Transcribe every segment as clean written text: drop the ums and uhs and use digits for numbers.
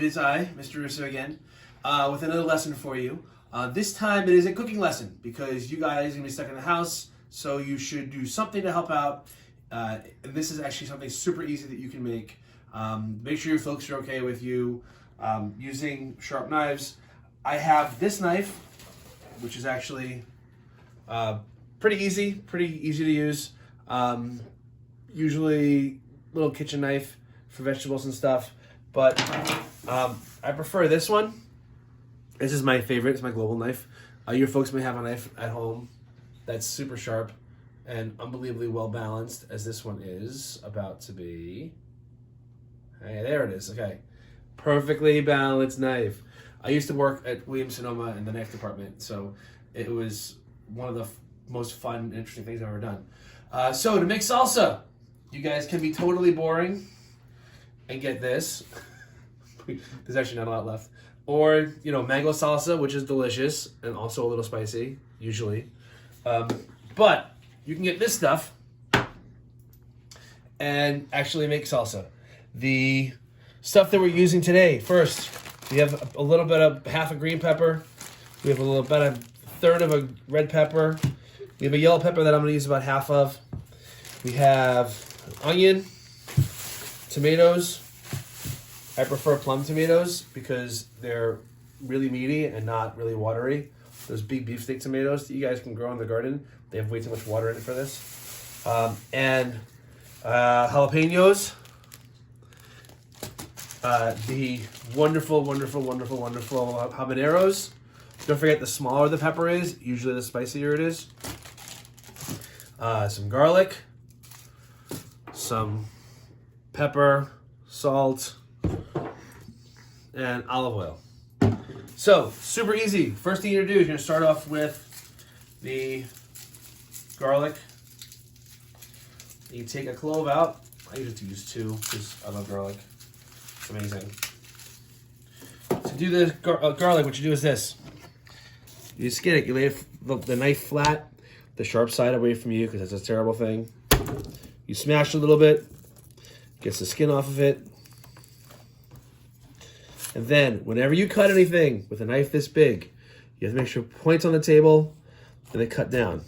is I, Mr. Russo again, with another lesson for you. This time it is a cooking lesson because you guys are going to be stuck in the house, so you should do something to help out. And this is actually something super easy that you can make. Make sure your folks are okay with you using sharp knives. I have this knife, which is actually pretty easy to use. Usually little kitchen knife for vegetables and stuff, but I prefer this one. This is my favorite. It's my global knife. Your folks may have a knife at home that's super sharp and unbelievably well balanced, as this one is about to be. Hey, there it is. Okay, perfectly balanced knife. I used to work at Williams-Sonoma in the knife department, so it was one of the most fun and interesting things I've ever done. So to make salsa, you guys can be totally boring and get this. There's actually not a lot left. Or, mango salsa, which is delicious and also a little spicy, usually. But you can get this stuff and actually make salsa. The stuff that we're using today, first, we have a little bit of half a green pepper. We have about a third of a red pepper. We have a yellow pepper that I'm going to use about half of. We have onion, tomatoes. I prefer plum tomatoes because they're really meaty and not really watery. Those big beefsteak tomatoes that you guys can grow in the garden, they have way too much water in it for this. And jalapenos. The wonderful Habaneros. Don't forget, the smaller the pepper is, usually the spicier it is. Some garlic, some pepper, salt, and olive oil. So, super easy. First thing you're going to do is you're going to start off with the garlic. You take a clove out. I usually use 2 because I love garlic. It's amazing. To do the garlic, what you do is this. You skin it. You lay the knife flat, the sharp side away from you because that's a terrible thing. You smash a little bit, gets the skin off of it. And then, whenever you cut anything with a knife this big, you have to make sure it points on the table and then cut down.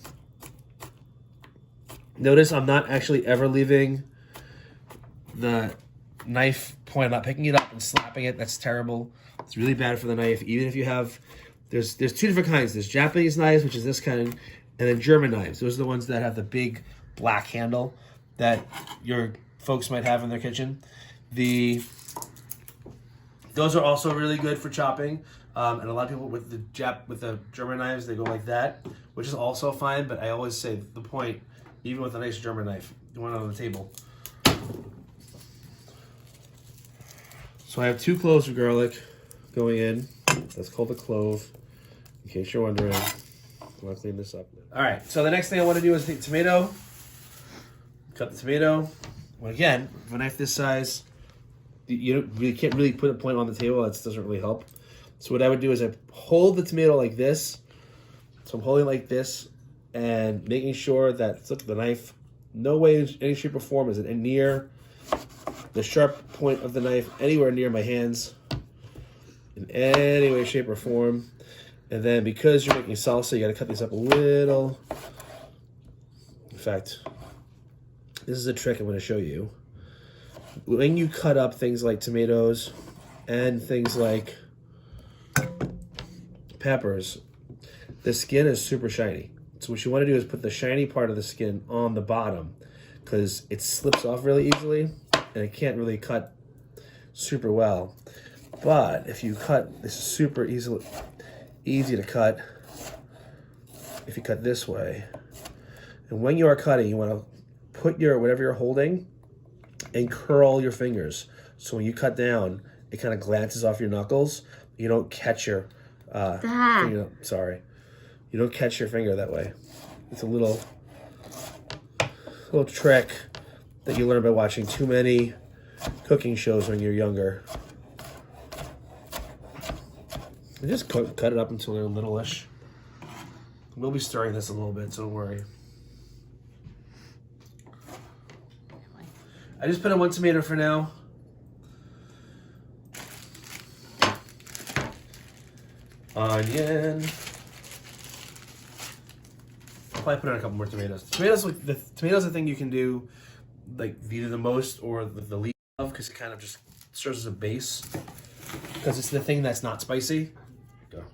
Notice I'm not actually ever leaving the knife point. I'm not picking it up and slapping it. That's terrible. It's really bad for the knife. Even if you have, there's 2 different kinds. There's Japanese knives, which is this kind, and then German knives. Those are the ones that have the big black handle that your folks might have in their kitchen. Those are also really good for chopping, and a lot of people with the German knives, they go like that, which is also fine. But I always say the point, even with a nice German knife, you want it on the table. So I have 2 cloves of garlic going in. That's called a clove, in case you're wondering. I'll clean this up. All right. So the next thing I want to do is the tomato. Cut the tomato. Well, again, with a knife this size, you can't really put a point on the table. That doesn't really help. So what I would do is I hold the tomato like this. So I'm holding like this and making sure that, look, the knife, no way, any shape or form is it near the sharp point of the knife, anywhere near my hands, in any way, shape, or form. And then because you're making salsa, you got to cut these up a little. In fact, this is a trick I'm going to show you. When you cut up things like tomatoes and things like peppers, the skin is super shiny. So what you want to do is put the shiny part of the skin on the bottom because it slips off really easily and it can't really cut super well. But if you cut, this is super easy to cut if you cut this way. And when you are cutting, you want to put your whatever you're holding and curl your fingers. So when you cut down, it kind of glances off your knuckles. You don't catch your finger. Sorry. You don't catch your finger that way. It's a little trick that you learn by watching too many cooking shows when you're younger. And just cut it up until they're littleish. We'll be stirring this a little bit, so don't worry. I just put in 1 tomato for now. onion. I'll probably put in a couple more tomatoes. Tomatoes, the tomatoes, I think you can do like either the most or the least of, because it kind of just serves as a base. Because it's the thing that's not spicy. Go.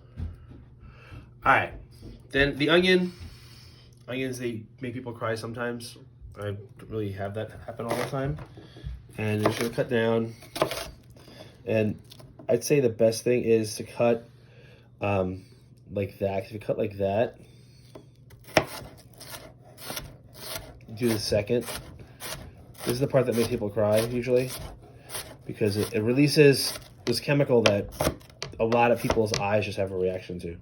All right, then the onion. Onions, they make people cry sometimes. I don't really have that happen all the time. And you're just gonna cut down. And I'd say the best thing is to cut like that. If you cut like that, do the second. This is the part that makes people cry usually, because it releases this chemical that a lot of people's eyes just have a reaction to.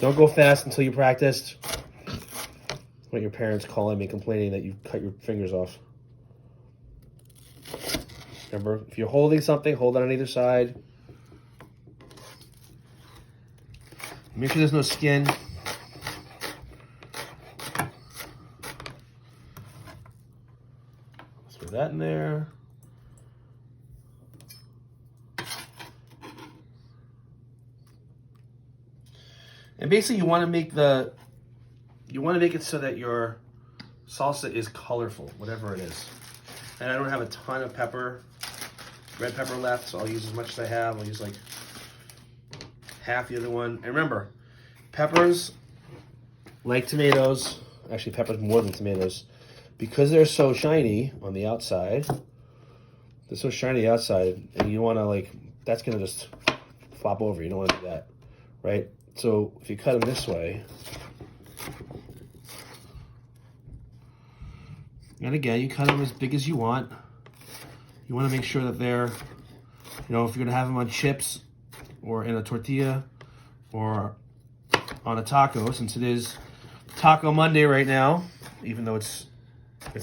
Don't go fast until you practiced. What your parents calling me complaining that you cut your fingers off. Remember, if you're holding something, hold it on either side. Make sure there's no skin. Let's put that in there. And basically you want to make it so that your salsa is colorful, whatever it is. And I don't have a ton of red pepper left, so I'll use as much as I have. I'll use like half the other one. And remember, peppers, like tomatoes, actually peppers more than tomatoes, because they're so shiny on the outside, they're so shiny outside, and you want to like, that's going to just flop over. You don't want to do that, right? So if you cut them this way, and again, you cut them as big as you want. You want to make sure that they're, if you're going to have them on chips or in a tortilla or on a taco, since it is Taco Monday right now, even though it's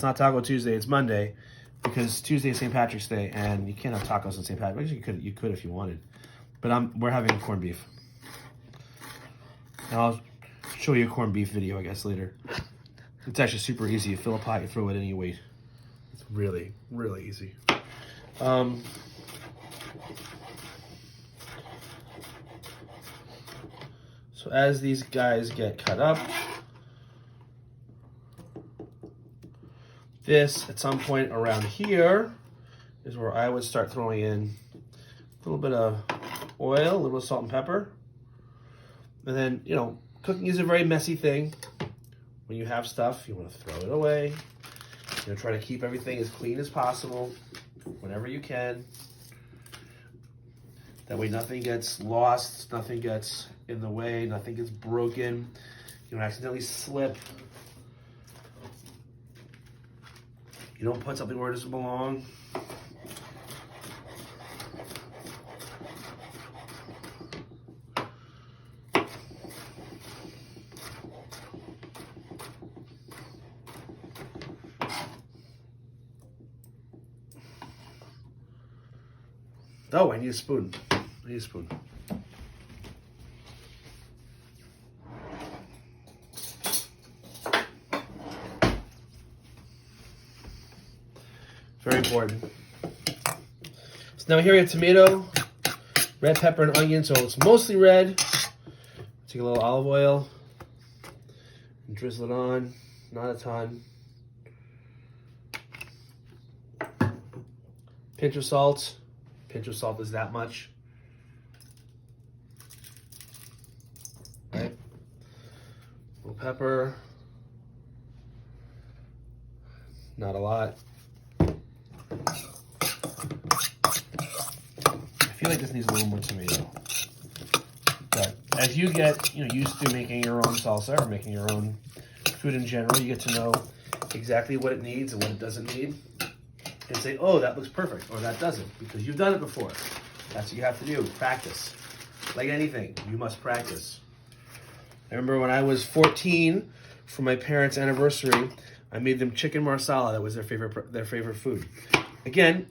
not Taco Tuesday, it's Monday, because Tuesday is St. Patrick's Day, and you can't have tacos on St. Patrick's. You could if you wanted, but we're having corned beef. And I'll show you a corned beef video, I guess, later. It's actually super easy. You fill a pot, you throw it any weight. It's really, really easy. So as these guys get cut up, this, at some point around here, is where I would start throwing in a little bit of oil, a little bit of salt and pepper. And then, cooking is a very messy thing. When you have stuff, you want to throw it away. Try to keep everything as clean as possible whenever you can. That way nothing gets lost, nothing gets in the way, nothing gets broken. You don't accidentally slip. You don't put something where it doesn't belong. Oh, I need a spoon. Very important. So now here we have tomato, red pepper, and onion. So it's mostly red. Take a little olive oil and drizzle it on. Not a ton. Pinch of salt. Pinch of salt is that much. Right? A little pepper. Not a lot. I feel like this needs a little more tomato. But as you get used to making your own salsa or making your own food in general, you get to know exactly what it needs and what it doesn't need. And say, oh, that looks perfect, or that doesn't, because you've done it before. That's what you have to do, practice. Like anything, you must practice. I remember when I was 14, for my parents' anniversary, I made them chicken marsala. That was their favorite food. Again,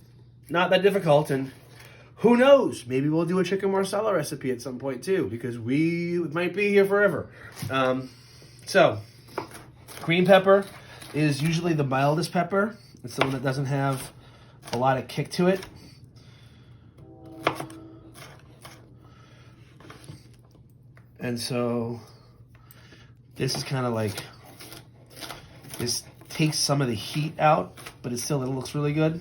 not that difficult, and who knows, maybe we'll do a chicken marsala recipe at some point too, because we might be here forever. So, green pepper is usually the mildest pepper. It's the one that doesn't have a lot of kick to it. And so this is kind of like, this takes some of the heat out, but it looks really good.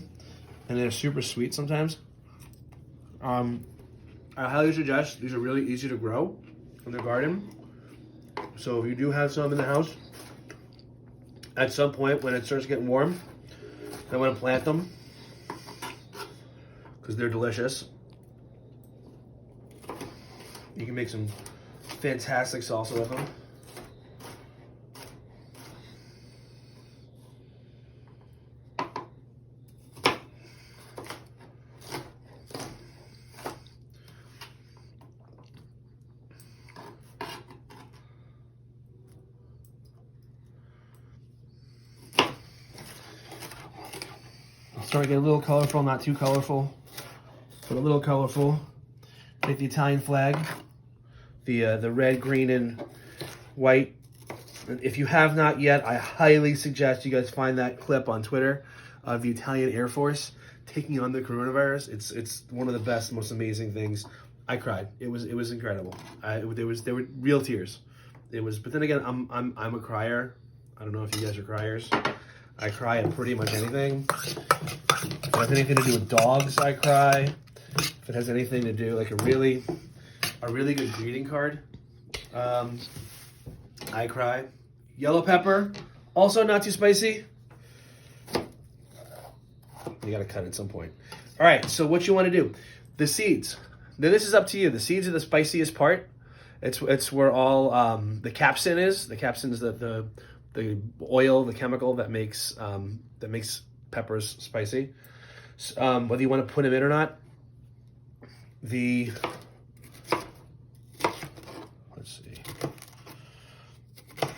And they're super sweet sometimes. I highly suggest, these are really easy to grow in the garden. So if you do have some in the house, at some point when it starts getting warm, I want to plant them because they're delicious. You can make some fantastic salsa with them. Starting to get a little colorful, not too colorful, but a little colorful. Take the Italian flag, the red, green, and white. If you have not yet, I highly suggest you guys find that clip on Twitter of the Italian Air Force taking on the coronavirus. It's one of the best, most amazing things. I cried. It was incredible. There were real tears. But then again, I'm a crier. I don't know if you guys are criers. I cry at pretty much anything. If it has anything to do with dogs, I cry. If it has anything to do, like a really good greeting card, I cry. Yellow pepper, also not too spicy. You gotta cut at some point. All right, so what you wanna do, the seeds. Now this is up to you. The seeds are the spiciest part. It's where all the capsaicin is. The capsaicin is the oil, the chemical that makes peppers spicy. Whether you want to put them in or not. Let's see.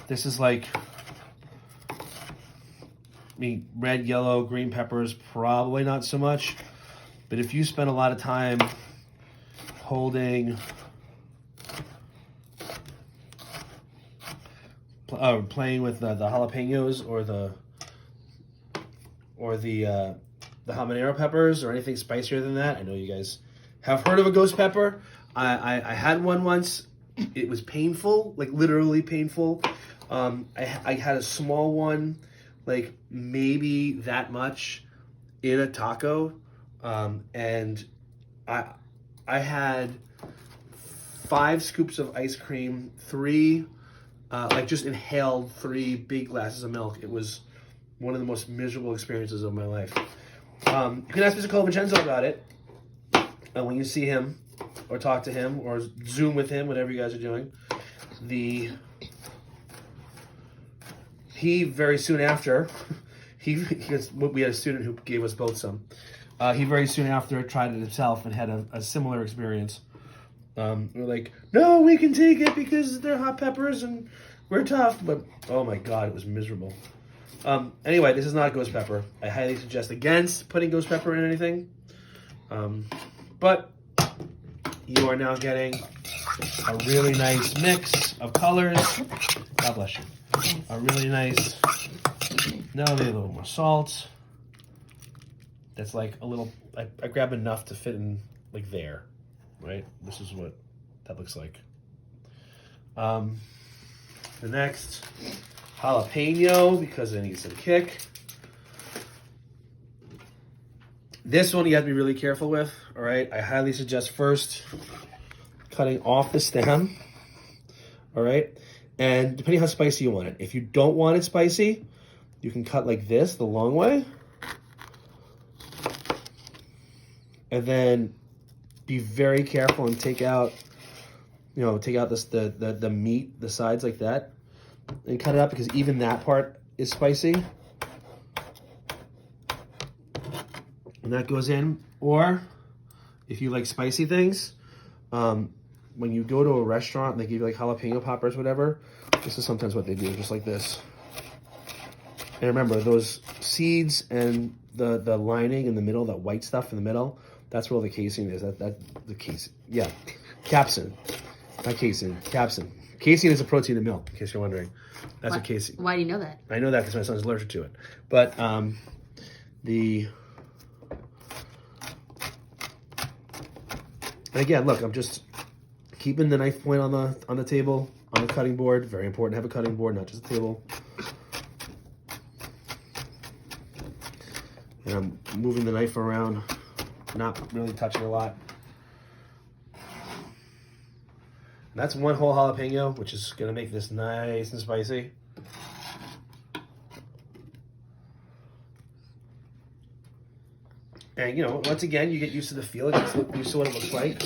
This is like, red, yellow, green peppers, probably not so much. But if you spend a lot of time holding, playing with the jalapenos or the habanero peppers or anything spicier than that. I know you guys have heard of a ghost pepper. I had one once. It was painful, like literally painful. I had a small one, like maybe that much in a taco. And I had 5 scoops of ice cream, 3 just inhaled 3 big glasses of milk. It was one of the most miserable experiences of my life. You can ask Mr. Colavincenzo about it when you see him, or talk to him, or Zoom with him, whatever you guys are doing. He very soon after, we had a student who gave us both some. He very soon after tried it himself and had a similar experience. We're like, no, we can take it because they're hot peppers and we're tough. But oh my God, it was miserable. Anyway, this is not a ghost pepper. I highly suggest against putting ghost pepper in anything. But you are now getting a really nice mix of colors. God bless you. A really nice, now a little more salt. That's like a little, I grab enough to fit in like there, right? This is what that looks like. The next, jalapeno, because I need some kick. This one you have to be really careful with, all right? I highly suggest first cutting off the stem, all right? And depending how spicy you want it. If you don't want it spicy, you can cut like this, the long way. And then be very careful and take out this the meat, the sides like that. And cut it up because even that part is spicy. And that goes in. Or if you like spicy things, when you go to a restaurant and they give you like jalapeno poppers, whatever, this is sometimes what they do, just like this. And remember, those seeds and the lining in the middle, that white stuff in the middle, that's where all the casein is. The casein, yeah, capsaicin, not casein, capsaicin. Casein is a protein in milk, in case you're wondering. That's what casein. Why do you know that? I know that because my son's allergic to it. But And again, look, I'm just keeping the knife point on the table, on the cutting board. Very important to have a cutting board, not just a table. And I'm moving the knife around, not really touching a lot. And that's one whole jalapeno, which is gonna make this nice and spicy. And you know, once again, you get used to the feel, you get used to what it looks like.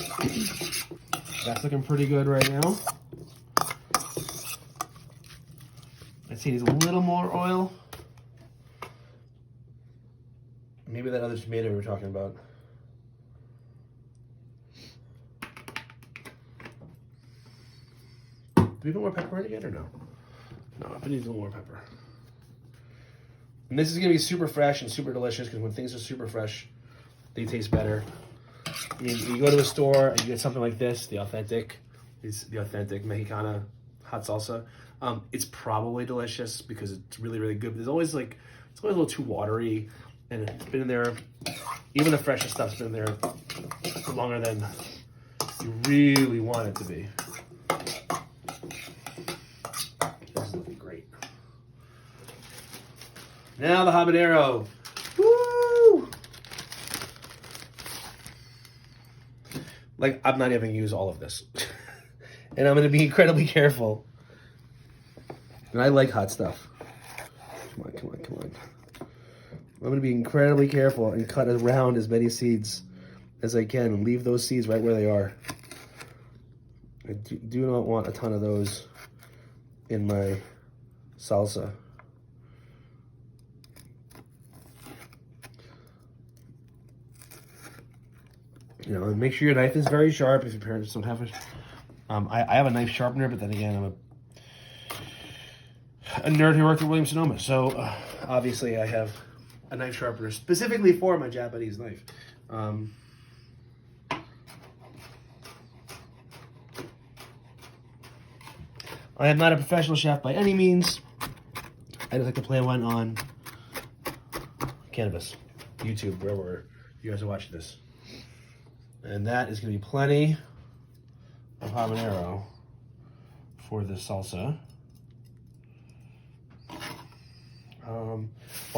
That's looking pretty good right now. I'd say it needs a little more oil. Maybe that other tomato we were talking about. Do we put more pepper in it yet or no? No, I need a little more pepper. And this is gonna be super fresh and super delicious because when things are super fresh, they taste better. You go to a store and you get something like this, the authentic Mexicana hot salsa. It's probably delicious because it's really, really good. But it's always a little too watery, and it's been in there. Even the freshest stuff's been in there for longer than you really want it to be. This is looking great. Now the habanero. Woo! Like, I'm not even gonna use all of this. And I'm gonna be incredibly careful. And I like hot stuff. Come on, come on, come on. I'm gonna be incredibly careful and cut around as many seeds as I can and leave those seeds right where they are. I do not want a ton of those in my salsa. You know, and make sure your knife is very sharp if your parents don't have it. I have a knife sharpener, but then again, I'm a nerd who worked at Williams-Sonoma. So obviously I have a knife sharpener specifically for my Japanese knife. I am not a professional chef by any means. I just like to play one on Canvas, YouTube, wherever you guys are watching this. And that is going to be plenty of habanero for this salsa. Oh,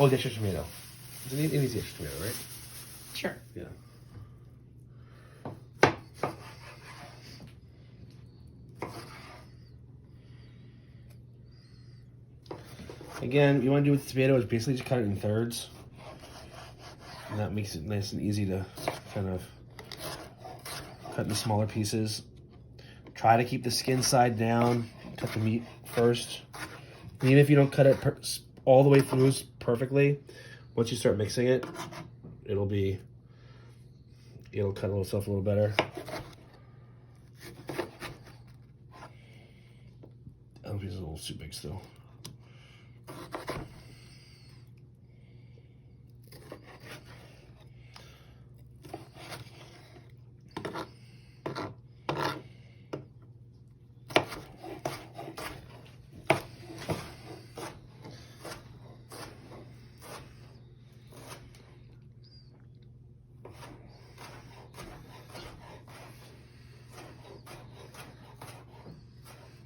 get your tomato. It needs the extra tomato, right? Sure. Yeah. Again, you want to do with the tomato is basically just cut it in thirds. And that makes it nice and easy to kind of cut into smaller pieces. Try to keep the skin side down. Cut the meat first. And even if you don't cut it all the way through perfectly, once you start mixing it, it'll cut itself a little better. Oh, these are a little too big still.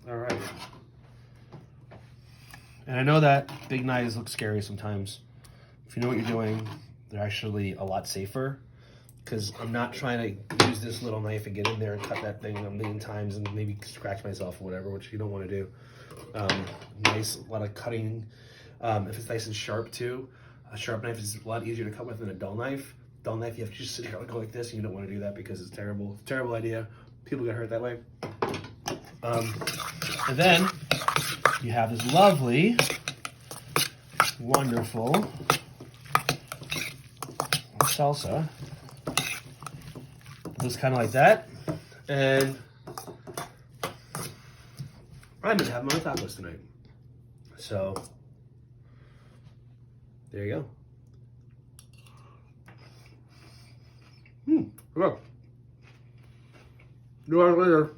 All right. And I know that big knives look scary sometimes. If you know what you're doing, they're actually a lot safer, because I'm not trying to use this little knife and get in there and cut that thing a million times and maybe scratch myself or whatever, which you don't want to do. Nice, a lot of cutting. If it's nice and sharp too, a sharp knife is a lot easier to cut with than a dull knife. Dull knife, you have to just sit here and go like this, and you don't want to do that because it's terrible. It's a terrible idea. People get hurt that way. And then you have this lovely, wonderful salsa. It looks kind of like that. And I'm going to have my tacos tonight. So, there you go. Okay. 2 hours later.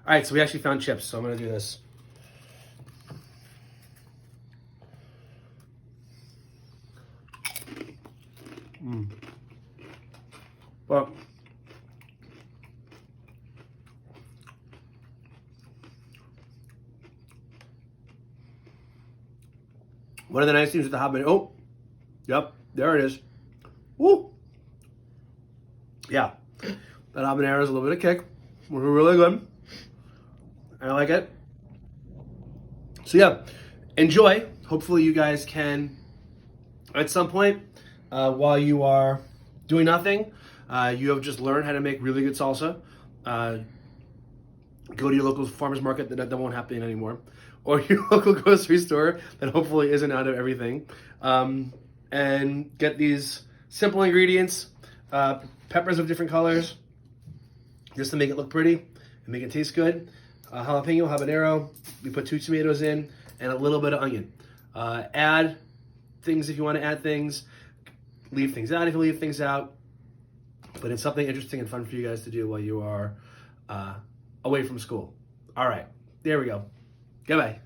All right, so we actually found chips, so I'm gonna do this. But One of the nice things with the habanero. Oh, yep, there it is. Woo! Yeah, that habanero is a little bit of kick. Really good. I like it. So yeah, enjoy. Hopefully you guys can, at some point, while you are doing nothing, you have just learned how to make really good salsa. Go to your local farmer's market. That won't happen anymore. Or your local grocery store that hopefully isn't out of everything. And get these simple ingredients, peppers of different colors, just to make it look pretty and make it taste good. Jalapeno, habanero, we put 2 tomatoes in, and a little bit of onion. Add things if you want to add things. Leave things out if you leave things out. But it's something interesting and fun for you guys to do while you are away from school. All right, there we go. Goodbye.